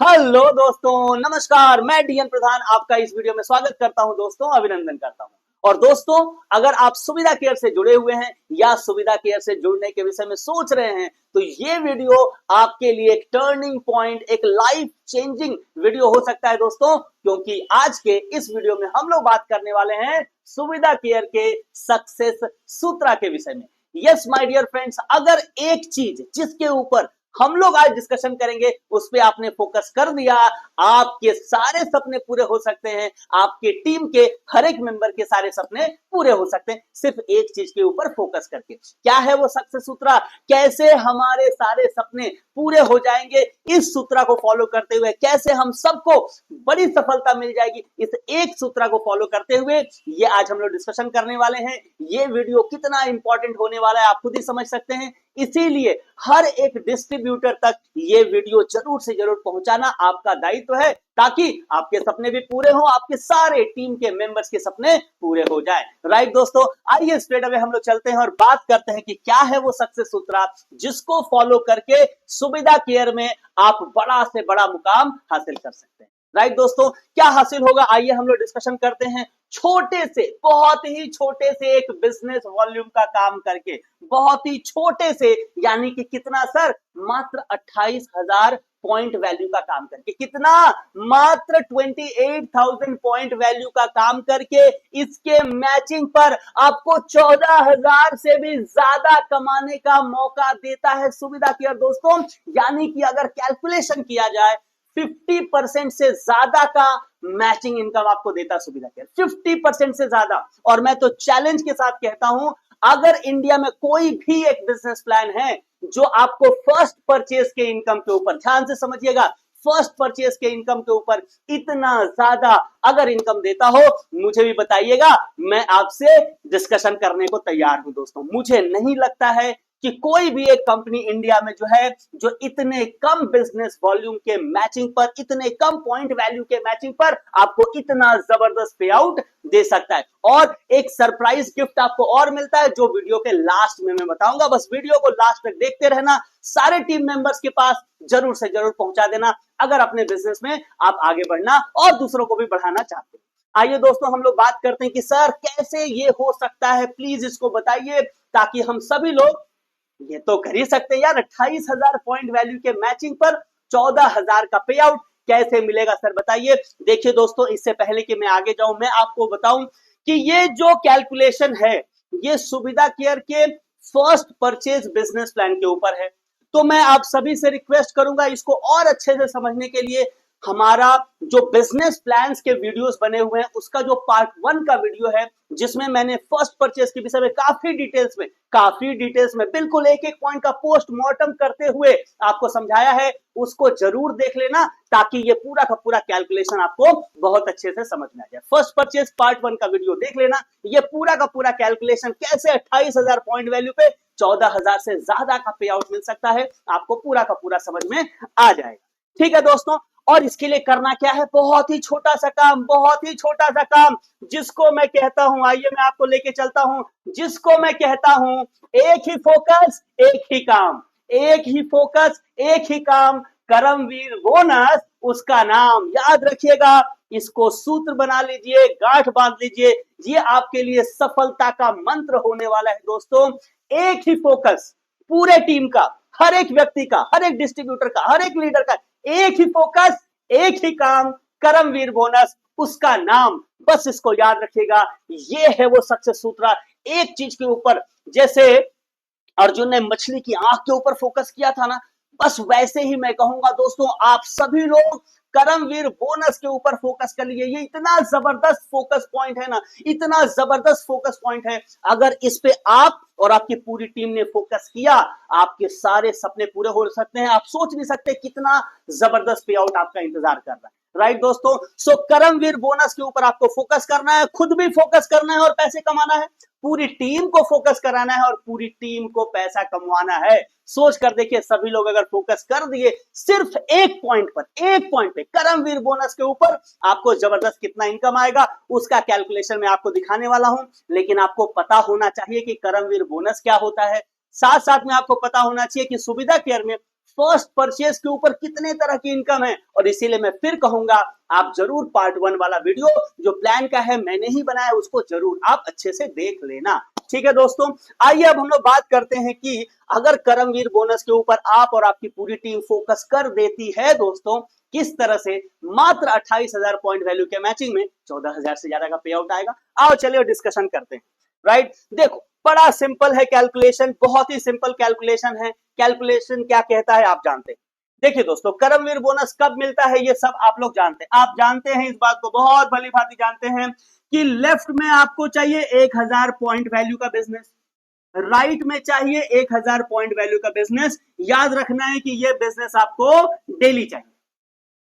Hello दोस्तों, नमस्कार। मैं डीएन प्रधान आपका इस वीडियो में स्वागत करता हूं दोस्तों, अभिनंदन करता हूं। और दोस्तों, अगर आप सुविधा केयर से जुड़े हुए हैं या सुविधा केयर से जुड़ने के विषय में सोच रहे हैं तो ये वीडियो आपके लिए एक टर्निंग पॉइंट, एक लाइफ चेंजिंग वीडियो हो सकता है दोस्तों, क्योंकि आज के इस वीडियो में हम लोग बात करने वाले हैं सुविधा केयर के सक्सेस सूत्र के विषय में। यस माय डियर फ्रेंड्स, अगर एक चीज जिसके ऊपर हम लोग आज डिस्कशन करेंगे उस पे आपने फोकस कर दिया, आपके सारे सपने पूरे हो सकते हैं। आपके टीम के हर एक मेंबर के सारे सपने पूरे हो सकते हैं सिर्फ एक चीज के ऊपर फोकस करके। क्या है वो सक्सेस सूत्र, कैसे हमारे सारे सपने पूरे हो जाएंगे, इस सूत्र को फॉलो करते हुए कैसे हम सबको बड़ी सफलता मिल जाएगी, इस एक सूत्र को फॉलो करते हुए ये आज हम लोग डिस्कशन करने वाले हैं। ये वीडियो कितना इंपॉर्टेंट होने वाला है आप खुद ही समझ सकते हैं, इसीलिए हर एक डिस्ट्रीब्यूटर तक ये वीडियो जरूर से जरूर पहुंचाना आपका दायित्व है, ताकि आपके सपने भी पूरे हो, आपके सारे टीम के मेंबर्स के सपने पूरे हो जाए। राइट दोस्तों, आइए स्ट्रेट अवे हम लोग चलते हैं और बात करते हैं कि क्या है वो सक्सेस सूत्र जिसको फॉलो करके सुविधा केयर में आप बड़ा से बड़ा मुकाम हासिल कर सकते हैं। राइट दोस्तों, क्या हासिल होगा, आइए हम लोग डिस्कशन करते हैं। छोटे से, बहुत ही छोटे से एक बिजनेस वॉल्यूम का काम करके, बहुत ही छोटे से, यानी कि कितना सर, मात्र 28,000 पॉइंट वैल्यू का काम करके, कितना, मात्र 28,000 पॉइंट वैल्यू का काम करके इसके मैचिंग पर आपको 14,000 से भी ज्यादा कमाने का मौका देता है सुविधा केयर दोस्तों। यानी कि अगर कैलकुलेशन किया जाए 50% से ज्यादा का मैचिंग इनकम आपको देता सुविधा केयर, 50% से ज्यादा। और मैं तो चैलेंज के साथ कहता हूं, अगर इंडिया में कोई भी एक बिजनेस प्लान है जो आपको फर्स्ट परचेज के इनकम के ऊपर, ध्यान से समझिएगा, फर्स्ट परचेज के इनकम के ऊपर इतना ज्यादा अगर इनकम देता हो, मुझे भी बताइएगा, मैं आपसे डिस्कशन करने को तैयार हूं दोस्तों। मुझे नहीं लगता है कि कोई भी एक कंपनी इंडिया में जो है, जो इतने कम बिजनेस वॉल्यूम के मैचिंग पर, इतने कम पॉइंट वैल्यू के मैचिंग पर आपको इतना जबरदस्त पे आउट दे सकता है। और एक सरप्राइज गिफ्ट आपको और मिलता है, जो वीडियो के लास्ट में मैं बताऊंगा। बस वीडियो को लास्ट तक देखते रहना, सारे टीम मेंबर्स के पास जरूर से जरूर पहुंचा देना, अगर अपने बिजनेस में आप आगे बढ़ना और दूसरों को भी बढ़ाना चाहते हैं। आइए दोस्तों, हम लोग बात करते हैं कि सर कैसे ये हो सकता है, प्लीज इसको बताइए, ताकि हम सभी लोग ये तो कर ही सकते हैं यार। 28,000 पॉइंट वैल्यू के मैचिंग पर 14,000 का पे आउट कैसे मिलेगा सर, बताइए। देखिए दोस्तों, इससे पहले कि मैं आगे जाऊं, मैं आपको बताऊं कि ये जो कैलकुलेशन है, ये सुविधा केयर के फर्स्ट परचेज बिजनेस प्लान के ऊपर है। तो मैं आप सभी से रिक्वेस्ट करूंगा, इसको और अच्छे से समझने के लिए हमारा जो बिजनेस प्लान्स के वीडियोस बने हुए हैं, उसका जो पार्ट 1 का वीडियो है, जिसमें मैंने फर्स्ट परचेज के विषय में काफी डिटेल्स में बिल्कुल एक एक पॉइंट का पोस्टमार्टम करते हुए आपको समझाया है, उसको जरूर देख लेना, ताकि ये पूरा का पूरा कैलकुलेशन आपको बहुत अच्छे से समझ में आ जाए। फर्स्ट परचेज पार्ट 1 का वीडियो देख लेना, ये पूरा का पूरा कैलकुलेशन कैसे 28,000 पॉइंट वैल्यू पे 14,000 से ज्यादा का पे आउट मिल सकता है, आपको पूरा का पूरा समझ में आ जाएगा। ठीक है दोस्तों, और इसके लिए करना क्या है, बहुत ही छोटा सा काम, बहुत ही छोटा सा काम, जिसको मैं कहता हूं, आइए मैं आपको लेके चलता हूं, जिसको मैं कहता हूं एक ही फोकस एक ही काम, एक ही फोकस एक ही काम, कर्मवीर बोनस उसका नाम। याद रखिएगा, इसको सूत्र बना लीजिए, गांठ बांध लीजिए, ये आपके लिए सफलता का मंत्र होने वाला है दोस्तों। एक ही फोकस, पूरे टीम का, हर एक व्यक्ति का, हर एक डिस्ट्रीब्यूटर का, हर एक लीडर का, एक ही फोकस एक ही काम, कर्मवीर बोनस उसका नाम। बस इसको याद रखिएगा, ये है वो सक्सेस सूत्र। एक चीज के ऊपर, जैसे अर्जुन ने मछली की आंख के ऊपर फोकस किया था ना, बस वैसे ही मैं कहूंगा दोस्तों, आप सभी लोग कर्मवीर बोनस के ऊपर फोकस कर लीजिए। ये इतना जबरदस्त फोकस पॉइंट है ना, इतना जबरदस्त फोकस पॉइंट है, अगर इस पे आप और आपकी पूरी टीम ने फोकस किया, आपके सारे सपने पूरे हो सकते हैं। आप सोच नहीं सकते कितना जबरदस्त पे आउट आपका इंतजार कर रहा है। राइट दोस्तों, सो कर्मवीर बोनस के ऊपर आपको फोकस करना है, खुद भी फोकस करना है और पैसे कमाना है, पूरी टीम को फोकस कराना है और पूरी टीम को पैसा कमवाना है। सोच कर देखिए, सभी लोग अगर फोकस कर दिए सिर्फ एक पॉइंट पर, एक पॉइंट पे, कर्मवीर बोनस के ऊपर, आपको जबरदस्त कितना इनकम आएगा उसका कैलकुलेशन मैं आपको दिखाने वाला हूं। लेकिन आपको पता होना चाहिए कि कर्मवीर बोनस क्या होता है, साथ साथ में आपको पता होना चाहिए कि सुविधा केयर में फर्स्ट परचेज के ऊपर कितने तरह की इनकम है। और इसीलिए मैं फिर कहूंगा आप जरूर पार्ट 1 वाला वीडियो जो प्लान का है मैंने ही बनाया उसको जरूर आप अच्छे से देख लेना। ठीक है दोस्तों, आइए अब हम लोग बात करते हैं कि अगर करमवीर बोनस के ऊपर आप और आपकी पूरी टीम फोकस कर देती है दोस्तों, किस तरह से मात्र 28,000 पॉइंट वैल्यू के मैचिंग में 14,000 से ज्यादा का पे आउट आएगा। आओ चलिए डिस्कशन करते हैं। राइट, देखो बड़ा सिंपल है कैलकुलेशन, बहुत ही सिंपल कैलकुलेशन है। कैलकुलेशन क्या कहता है आप जानते हैं। देखिए दोस्तों, करमवीर बोनस कब मिलता है ये सब आप लोग जानते हैं। आप जानते हैं इस बात को बहुत भली भांति जानते हैं कि लेफ्ट में आपको चाहिए 1,000 पॉइंट वैल्यू का बिजनेस, राइट में चाहिए 1,000 पॉइंट वैल्यू का बिजनेस। याद रखना है कि ये बिजनेस आपको डेली चाहिए।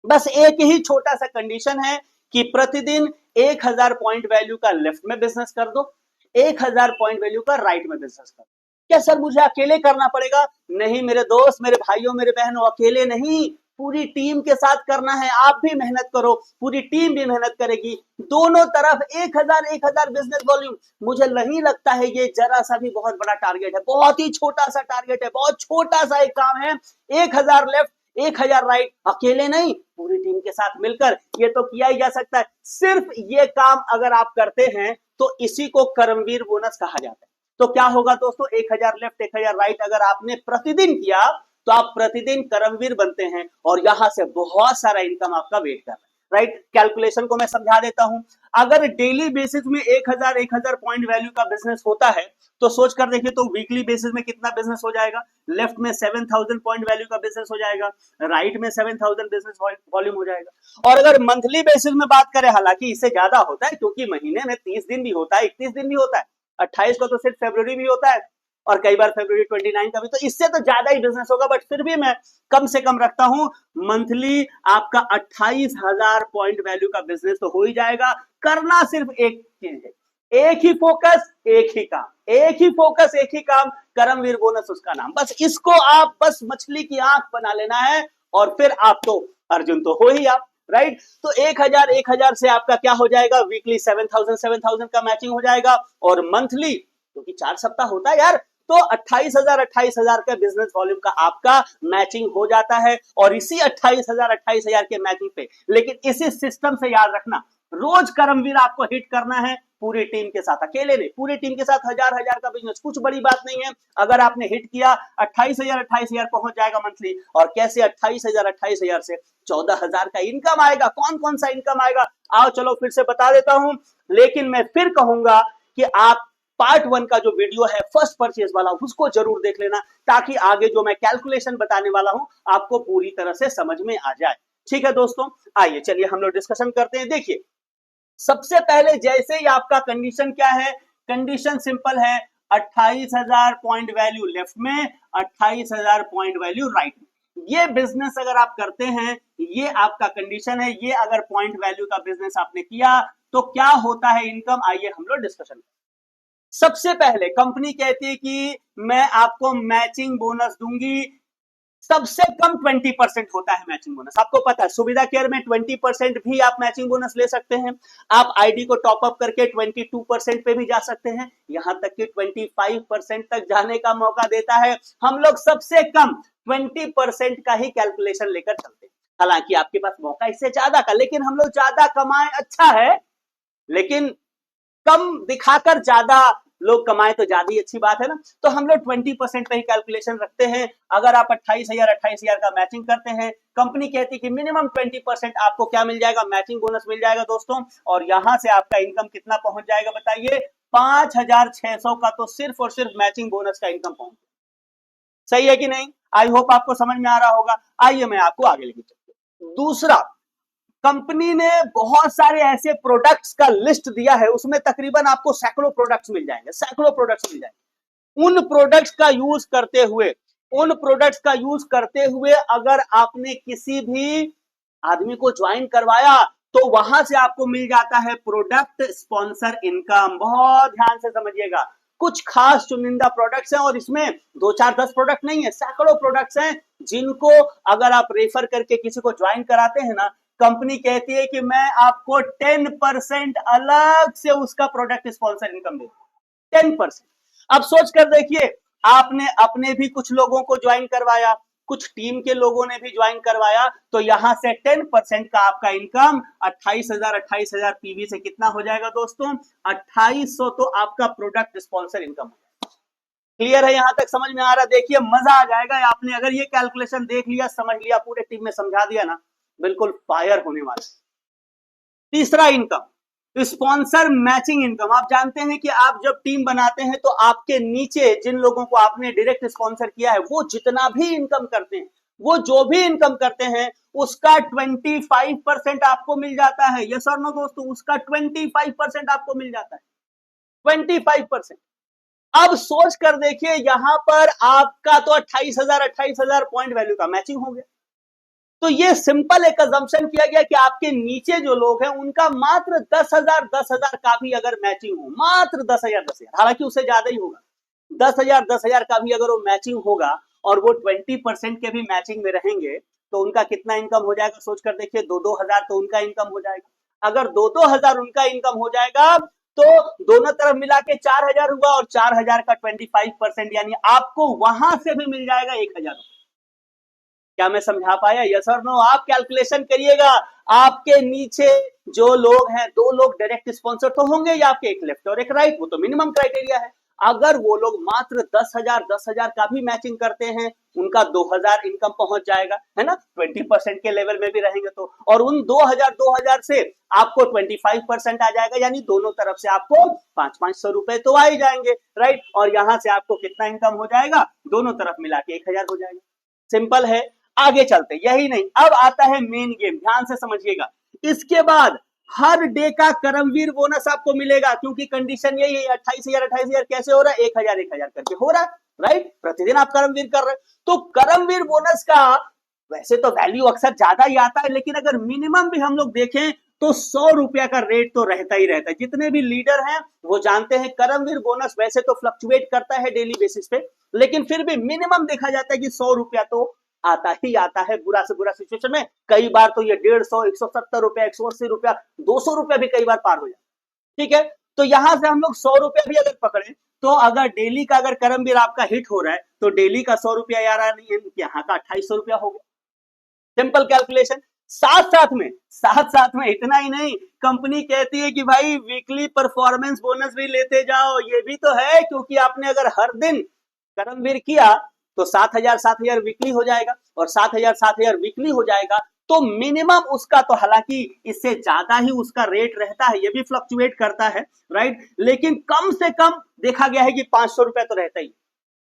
बस एक ही छोटा सा कंडीशन है कि प्रतिदिन 1,000 पॉइंट वैल्यू का लेफ्ट में बिजनेस कर दो, 1,000 पॉइंट वैल्यू का राइट में बिजनेस कर दो। क्या सर मुझे अकेले करना पड़ेगा? नहीं मेरे दोस्त, मेरे भाइयों, मेरे बहनों, अकेले नहीं, पूरी टीम के साथ करना है। आप भी मेहनत करो, पूरी टीम भी मेहनत करेगी, दोनों तरफ 1,000 बिजनेस वॉल्यूम। मुझे नहीं लगता है ये जरा सा भी बहुत बड़ा टारगेट है, बहुत ही छोटा सा टारगेट है, बहुत छोटा सा एक काम है। 1,000 लेफ्ट 1,000 राइट, अकेले नहीं पूरी टीम के साथ मिलकर ये तो किया ही जा सकता है। सिर्फ ये काम अगर आप करते हैं तो इसी को करमवीर बोनस कहा जाता है। तो क्या होगा दोस्तों, 1,000 लेफ्ट 1,000 राइट अगर आपने प्रतिदिन किया तो आप प्रतिदिन करमवीर बनते हैं और यहां से बहुत सारा इनकम आपका वेट कर रहा है। राइट, कैलकुलेशन को मैं समझा देता हूं। अगर डेली बेसिस में 1,000 पॉइंट वैल्यू का बिजनेस होता है तो सोच कर देखिए तो वीकली बेसिस में कितना बिजनेस हो जाएगा। लेफ्ट में 7,000 पॉइंट वैल्यू का बिजनेस हो जाएगा, राइट में 7,000 बिजनेस वॉल्यूम हो जाएगा। और अगर मंथली बेसिस में बात करें, हालांकि इससे ज्यादा होता है क्योंकि महीने में 30 दिन भी होता है, 31 दिन भी होता है, 28 को तो सिर्फ फरवरी भी होता है और कई बार फरवरी 29 का भी, तो इससे तो ज्यादा ही बिजनेस होगा। बट फिर भी मैं कम से कम रखता हूं, मंथली आपका 28,000 पॉइंट वैल्यू का बिजनेस तो हो ही जाएगा। करना सिर्फ एक चीज है, एक ही फोकस एक ही काम, एक ही फोकस एक ही काम, करमवीर बोनस उसका नाम। बस इसको आप बस मछली की आंख बना लेना है और फिर आप तो अर्जुन तो हो ही आप। राइट, तो 1,000 से आपका क्या हो जाएगा, वीकली 7,000 का मैचिंग हो जाएगा और मंथली क्योंकि 4 सप्ताह होता है यार, तो 28,000 का बिजनेस वॉल्यूम का आपका मैचिंग हो जाता है। और इसी 28,000 के मैचिंग पे, लेकिन इसी सिस्टम से याद रखना, रोज करमवीर आपको हिट करना है पूरी टीम के साथ, अकेले नहीं, पूरी टीम के साथ 1,000 का बिजनेस, कुछ बड़ी बात नहीं है। अगर आपने हिट किया 28,000 पहुंच जाएगा मंथली। और कैसे 28,000 से 14,000 का इनकम आएगा, कौन कौन सा इनकम आएगा, आओ चलो फिर से बता देता हूं। लेकिन मैं फिर कहूंगा कि आप पार्ट 1 का जो वीडियो है फर्स्ट परचेज वाला उसको जरूर देख लेना, ताकि आगे जो मैं कैलकुलेशन बताने वाला हूं आपको पूरी तरह से समझ में आ जाए। ठीक है दोस्तों, आइए चलिए हम लोग डिस्कशन करते हैं। देखिए सबसे पहले जैसे ही आपका कंडीशन क्या है, कंडीशन सिंपल है, 28,000 पॉइंट वैल्यू लेफ्ट में, 28,000 पॉइंट वैल्यू राइट में। ये बिजनेस अगर आप करते हैं, ये आपका कंडीशन है, ये अगर पॉइंट वैल्यू का बिजनेस आपने किया तो क्या होता है इनकम, आइए हम लोग डिस्कशन। सबसे पहले कंपनी कहती है कि मैं आपको मैचिंग बोनस दूंगी, सबसे कम 20% होता है मैचिंग बोनस। आपको पता है सुविधा केयर में 20% भी आप मैचिंग बोनस ले सकते हैं। आप आईडी को टॉप अप करके 22% पे भी जा सकते हैं, यहां तक कि 25% तक जाने का मौका देता है। हम लोग सबसे कम 20% का ही कैलकुलेशन लेकर चलते हैं। हालांकि आपके पास मौका इससे ज्यादा का, लेकिन हम लोग ज्यादा कमाए अच्छा है, लेकिन कम दिखाकर ज्यादा लोग कमाए तो ज्यादा ही अच्छी बात है ना। तो हम लोग 20% पे ही कैलकुलेशन रखते हैं। अगर आप 28,000 का मैचिंग करते हैं, कंपनी कहती है कि मिनिमम 20% आपको क्या मिल जाएगा, मैचिंग बोनस मिल जाएगा दोस्तों। और यहां से आपका इनकम कितना पहुंच जाएगा बताइए, 5,600 का तो सिर्फ और सिर्फ मैचिंग बोनस का इनकम पहुंच। सही है कि नहीं? आई होप आपको समझ में आ रहा होगा। आइए मैं आपको आगे लेके चलता हूं। दूसरा, कंपनी ने बहुत सारे ऐसे प्रोडक्ट्स का लिस्ट दिया है, उसमें तकरीबन आपको सैकड़ों प्रोडक्ट्स मिल जाएंगे, सैकड़ों प्रोडक्ट्स मिल जाएंगे। उन प्रोडक्ट्स का यूज करते हुए अगर आपने किसी भी आदमी को ज्वाइन करवाया तो वहां से आपको मिल जाता है प्रोडक्ट स्पॉन्सर इनकम। बहुत ध्यान से समझिएगा, कुछ खास चुनिंदा प्रोडक्ट्स हैं और इसमें 2 4 10 प्रोडक्ट नहीं है, सैकड़ों प्रोडक्ट्स हैं जिनको अगर आप रेफर करके किसी को ज्वाइन कराते हैं ना, कंपनी कहती है कि मैं आपको 10% अलग से उसका प्रोडक्ट स्पॉन्सर इनकम दूंगा, 10%। अब सोच कर देखिए, आपने अपने भी कुछ लोगों को ज्वाइन करवाया, कुछ टीम के लोगों ने भी ज्वाइन करवाया, तो यहां से 10% का आपका इनकम 28,000 पीवी से कितना हो जाएगा दोस्तों, 2800। तो आपका प्रोडक्ट स्पॉन्सर इनकम। क्लियर है, यहां तक समझ में आ रहा है? देखिए मजा आ जाएगा आपने अगर ये कैलकुलेशन देख लिया, समझ लिया, पूरे टीम में समझा दिया ना, बिल्कुल फायर होने वाला। तीसरा इनकम, स्पॉन्सर मैचिंग इनकम। आप जानते हैं कि आप जब टीम बनाते हैं तो आपके नीचे जिन लोगों को आपने डायरेक्ट स्पॉन्सर किया है, वो जितना भी इनकम करते हैं, वो जो भी इनकम करते हैं, उसका 25% आपको मिल जाता है। यस और नो दोस्तों, उसका 25% आपको मिल जाता है, 25%। अब सोच कर देखिए, यहां पर आपका तो 28,000 पॉइंट वैल्यू का मैचिंग हो गया। तो ये सिंपल एक अजम्पशन किया गया कि आपके नीचे जो लोग हैं उनका मात्र 10,000 का भी अगर मैचिंग हो, मात्र 10,000, हालांकि उससे ज्यादा ही होगा, 10,000 का भी अगर वो मैचिंग होगा और वो 20% के भी मैचिंग में रहेंगे, तो उनका कितना इनकम हो जाएगा सोच कर देखिए, 2-2 हजार तो उनका इनकम हो जाएगा। अगर 2-2 हजार उनका इनकम हो जाएगा तो दोनों तरफ मिला के 4,000 हुआ, और 4,000 का 25% यानी आपको वहां से भी मिल जाएगा 1,000। क्या मैं समझा पाया? यस और नो? आप कैलकुलेशन करिएगा, आपके नीचे जो लोग हैं, 2 लोग डायरेक्ट स्पॉन्सर तो होंगे या आपके, एक लेफ्ट और एक राइट, वो तो मिनिमम क्राइटेरिया है। अगर वो लोग मात्र 10,000 का भी मैचिंग करते हैं, उनका 2,000 इनकम पहुंच जाएगा, है ना, 20% के लेवल में भी रहेंगे तो, और उन 2,000 से आपको 25% आ जाएगा, यानी दोनों तरफ से आपको 500 रुपए तो आ ही जाएंगे, राइट। और यहां से आपको कितना इनकम हो जाएगा, दोनों तरफ मिला के 1,000 हो जाएगा। सिंपल है। आगे चलते, यही नहीं, अब आता है मेन गेम, ध्यान से समझिएगा। इसके बाद हर डे का करमवीर बोनस आपको मिलेगा, क्योंकि कंडीशन यही है, 28,000 कैसे हो रहा है, 1,000 करके हो रहा है, राइट। प्रतिदिन आप करमवीर कर रहे हैं, तो करमवीर बोनस का वैसे तो वैल्यू अक्सर ज्यादा ही आता है, लेकिन अगर मिनिमम भी हम लोग देखें तो 100 रुपया का रेट तो रहता ही रहता है। जितने भी लीडर हैं वो जानते हैं करमवीर बोनस वैसे तो फ्लक्चुएट करता है डेली बेसिस पे, लेकिन फिर भी मिनिमम देखा जाता है कि 100 रुपया तो आता ही आता है। बुरा से बुरा सिचुएशन में कई बार तो ये 150, 170 रुपया, 180 रुपया, 200 रुपया भी कई बार पार हो जाता है, ठीक है। तो यहां से हम लोग 100 रुपया भी अगर पकड़े, तो अगर डेली का अगर करमवीर आपका हिट हो रहा है, तो डेली का 100 रुपया यार नहीं, यहाँ का 2800 रुपया हो गया। Simple calculation. साथ साथ में इतना ही नहीं, कंपनी कहती है कि भाई वीकली परफॉर्मेंस बोनस भी लेते जाओ। ये भी तो है, क्योंकि आपने अगर हर दिन करमवीर किया तो 7,000 वीकली हो जाएगा, और 7,000 वीकली हो जाएगा तो मिनिमम उसका तो, हालांकि इससे ज्यादा ही उसका रेट रहता है, ये भी फ्लक्चुएट करता है, राइट, लेकिन कम से कम देखा गया है कि 500 रुपया तो रहता ही,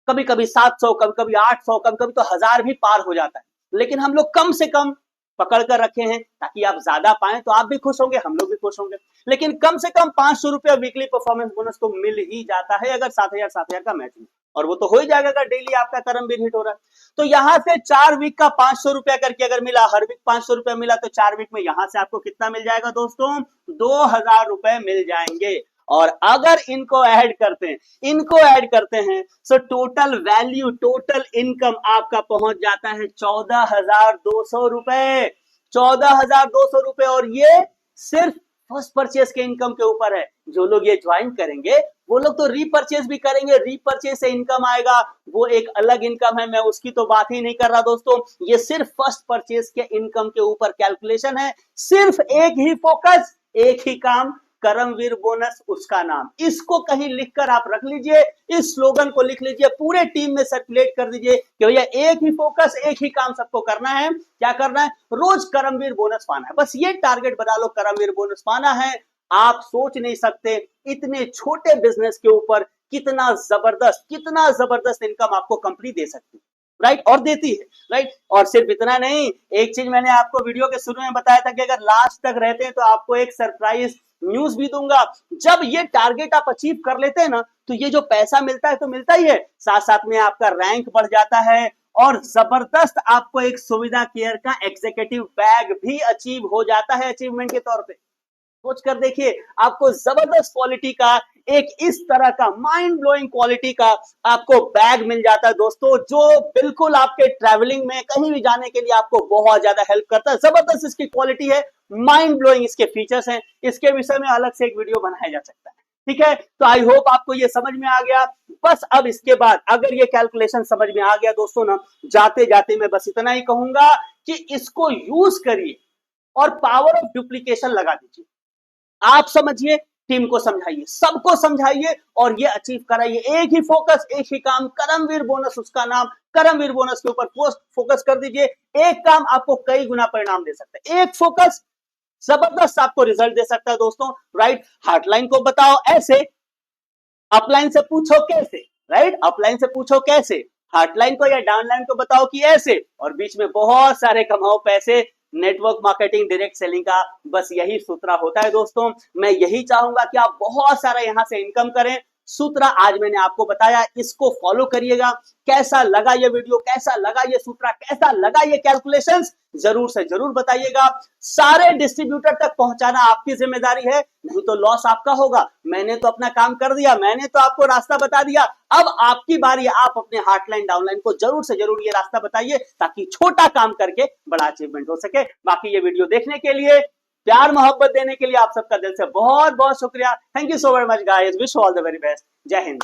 कभी कभी 700, कभी कभी 800, कभी कभी तो 1,000 भी पार हो जाता है। लेकिन हम लोग कम से कम पकड़ कर रखे हैं ताकि आप ज्यादा पाएं, तो आप भी खुश होंगे, हम लोग भी खुश होंगे। लेकिन कम से कम 500 रुपया वीकली परफॉर्मेंस बोनस तो मिल ही जाता है अगर 7,000 का मैच, और वो तो हो ही जाएगा अगर डेली आपका करमवीर हिट हो रहा है। तो यहां से 4 वीक का 500 रुपया करके अगर मिला, हर वीक 500 रुपया मिला, तो 4 वीक में यहां से आपको कितना मिल जाएगा दोस्तों, 2,000 रुपए मिल जाएंगे। और अगर इनको ऐड करते हैं so total value, total income आपका पहुंच जाता है 14,200 रुपए, 14,200 रुपए। और ये सिर्फ फर्स्ट परचेस के इनकम के ऊपर है। जो लोग ये ज्वाइन करेंगे वो लोग तो रीपरचेस भी करेंगे, रीपरचेस से इनकम आएगा, वो एक अलग इनकम है, मैं उसकी तो बात ही नहीं कर रहा दोस्तों। ये सिर्फ फर्स्ट परचेस के इनकम के ऊपर कैलकुलेशन है, सिर्फ एक ही फोकस, एक ही काम, करमवीर बोनस उसका नाम। इसको कहीं लिखकर आप रख लीजिए, इस स्लोगन को लिख लीजिए, पूरे टीम में सर्कुलेट कर दीजिए कि भैया एक ही फोकस, एक ही काम सबको करना है। क्या करना है? रोज करमवीर बोनस पाना है, बस ये टारगेट बना लो, करमवीर बोनस पाना है। आप सोच नहीं सकते इतने छोटे बिजनेस के ऊपर कितना जबरदस्त इनकम आपको कंपनी दे सकती है, राइट, और देती है, राइट। और सिर्फ इतना नहीं, एक चीज मैंने आपको वीडियो के शुरू में बताया था कि अगर लास्ट तक रहते हैं तो आपको एक सरप्राइज न्यूज भी दूंगा। जब ये टारगेट आप अचीव कर लेते हैं ना, तो ये जो पैसा मिलता है तो मिलता ही है, साथ साथ में आपका रैंक बढ़ जाता है, और जबरदस्त आपको एक सुविधा केयर का एग्जीक्यूटिव बैग भी अचीव हो जाता है अचीवमेंट के तौर पे। सोच कर देखिए, आपको जबरदस्त क्वालिटी का एक इस तरह का माइंड ब्लोइंग क्वालिटी का आपको बैग मिल जाता है दोस्तों, जो बिल्कुल आपके ट्रैवलिंग में कहीं भी जाने के लिए आपको बहुत ज्यादा हेल्प करता है। जबरदस्त इसकी क्वालिटी है, माइंड ब्लोइंग इसके फीचर्स हैं, इसके विषय में अलग से एक वीडियो बनाया जा सकता है, ठीक है। तो आई होप आपको ये समझ में आ गया। बस अब इसके बाद अगर ये कैलकुलेशन समझ में आ गया दोस्तों ना, जाते जाते मैं बस इतना ही कहूंगा कि इसको यूज करिए और पावर ऑफ डुप्लीकेशन लगा दीजिए। आप समझिए, टीम को समझाइए, सबको समझाइए और ये अचीव कराइए। एक ही फोकस, एक ही काम, करमवीर बोनस उसका नाम। करमवीर बोनस के ऊपर फोकस कर दीजिए। एक काम आपको कई गुना परिणाम दे सकता है। एक फोकस जबरदस्त आपको रिजल्ट दे सकता है दोस्तों, राइट। हार्डलाइन को बताओ ऐसे, अपलाइन से पूछो कैसे, राइट। अपलाइन से पूछो कैसे, हार्डलाइन को या डाउनलाइन को बताओ कि ऐसे, और बीच में बहुत सारे कमाओ पैसे। नेटवर्क मार्केटिंग, डायरेक्ट सेलिंग का बस यही सूत्र होता है दोस्तों। मैं यही चाहूंगा कि आप बहुत सारा यहां से इनकम करें। सूत्र आज मैंने आपको बताया, इसको फॉलो करिएगा। कैसा लगा ये वीडियो, कैसा लगा ये सूत्र, कैसा लगा ये कैलकुलेशंस, जरूर से जरूर बताइएगा। सारे डिस्ट्रीब्यूटर तक पहुंचाना आपकी जिम्मेदारी है, नहीं तो लॉस आपका होगा। मैंने तो अपना काम कर दिया, मैंने तो आपको रास्ता बता दिया, अब आपकी बारी है। आप अपने हार्डलाइन डाउनलाइन को जरूर से जरूर ये रास्ता बताइए, ताकि छोटा काम करके बड़ा अचीवमेंट हो सके। बाकी ये वीडियो देखने के लिए, प्यार मोहब्बत देने के लिए आप सबका दिल से बहुत बहुत शुक्रिया। Thank you so very much guys, wish you all the very best. जय हिंद।